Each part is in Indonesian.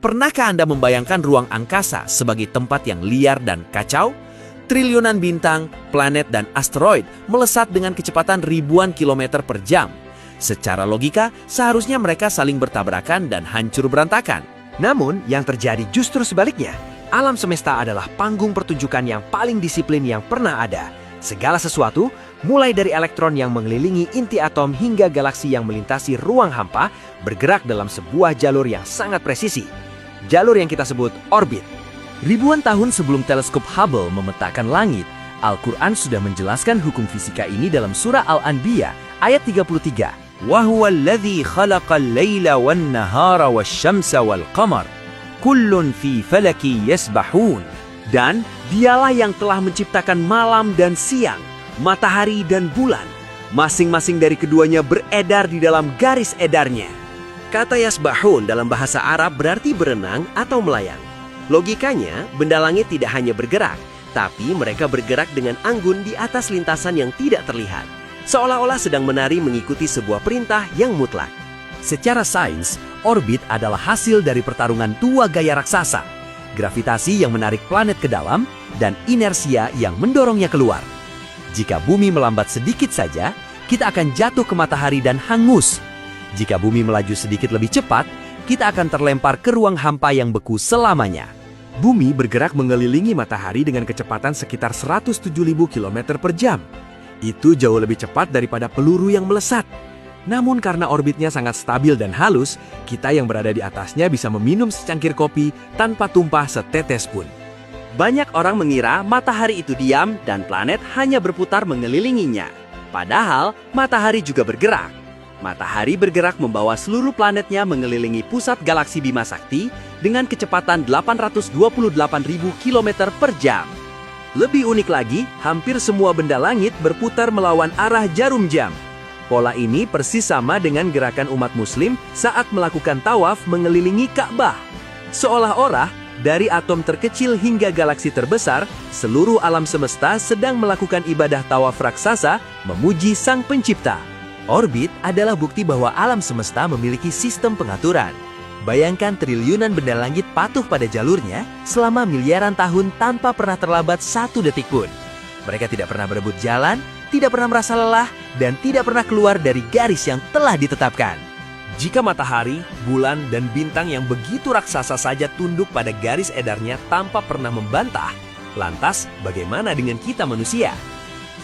Pernahkah Anda membayangkan ruang angkasa sebagai tempat yang liar dan kacau? Triliunan bintang, planet, dan asteroid melesat dengan kecepatan ribuan kilometer per jam. Secara logika, seharusnya mereka saling bertabrakan dan hancur berantakan. Namun, yang terjadi justru sebaliknya. Alam semesta adalah panggung pertunjukan yang paling disiplin yang pernah ada. Segala sesuatu, mulai dari elektron yang mengelilingi inti atom hingga galaksi yang melintasi ruang hampa, bergerak dalam sebuah jalur yang sangat presisi. Jalur yang kita sebut orbit. Ribuan tahun sebelum teleskop Hubble memetakan langit, Al-Quran sudah menjelaskan hukum fisika ini dalam surah Al-Anbiya ayat 33. وَهُوَ الَّذِي خَلَقَ اللَّيْلَ وَالنَّهَارَ وَالشَّمْسَ وَالْقَمَرَ كُلٌّ فِي فَلَكٍ يَسْبَحُونَ. Dan dialah yang telah menciptakan malam dan siang, matahari dan bulan. Masing-masing dari keduanya beredar di dalam garis edarnya. Kata yasbahun dalam bahasa Arab berarti berenang atau melayang. Logikanya, benda langit tidak hanya bergerak, tapi mereka bergerak dengan anggun di atas lintasan yang tidak terlihat. Seolah-olah sedang menari mengikuti sebuah perintah yang mutlak. Secara sains, orbit adalah hasil dari pertarungan dua gaya raksasa. Gravitasi yang menarik planet ke dalam, dan inersia yang mendorongnya keluar. Jika bumi melambat sedikit saja, kita akan jatuh ke matahari dan hangus. Jika bumi melaju sedikit lebih cepat, kita akan terlempar ke ruang hampa yang beku selamanya. Bumi bergerak mengelilingi matahari dengan kecepatan sekitar 107.000 km per jam. Itu jauh lebih cepat daripada peluru yang melesat. Namun karena orbitnya sangat stabil dan halus, kita yang berada di atasnya bisa meminum secangkir kopi tanpa tumpah setetes pun. Banyak orang mengira matahari itu diam dan planet hanya berputar mengelilinginya. Padahal matahari juga bergerak. Matahari bergerak membawa seluruh planetnya mengelilingi pusat galaksi Bima Sakti dengan kecepatan 828.000 km per jam. Lebih unik lagi, hampir semua benda langit berputar melawan arah jarum jam. Pola ini persis sama dengan gerakan umat muslim saat melakukan tawaf mengelilingi Ka'bah. Seolah-olah, dari atom terkecil hingga galaksi terbesar, seluruh alam semesta sedang melakukan ibadah tawaf raksasa memuji Sang Pencipta. Orbit adalah bukti bahwa alam semesta memiliki sistem pengaturan. Bayangkan triliunan benda langit patuh pada jalurnya selama miliaran tahun tanpa pernah terlambat satu detik pun. Mereka tidak pernah berebut jalan, tidak pernah merasa lelah, dan tidak pernah keluar dari garis yang telah ditetapkan. Jika matahari, bulan, dan bintang yang begitu raksasa saja tunduk pada garis edarnya tanpa pernah membantah, lantas bagaimana dengan kita manusia?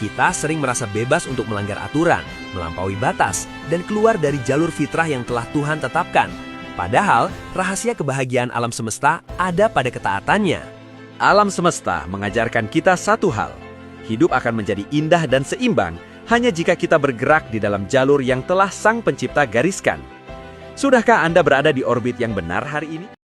Kita sering merasa bebas untuk melanggar aturan, melampaui batas, dan keluar dari jalur fitrah yang telah Tuhan tetapkan. Padahal, rahasia kebahagiaan alam semesta ada pada ketaatannya. Alam semesta mengajarkan kita satu hal. Hidup akan menjadi indah dan seimbang hanya jika kita bergerak di dalam jalur yang telah Sang Pencipta gariskan. Sudahkah Anda berada di orbit yang benar hari ini?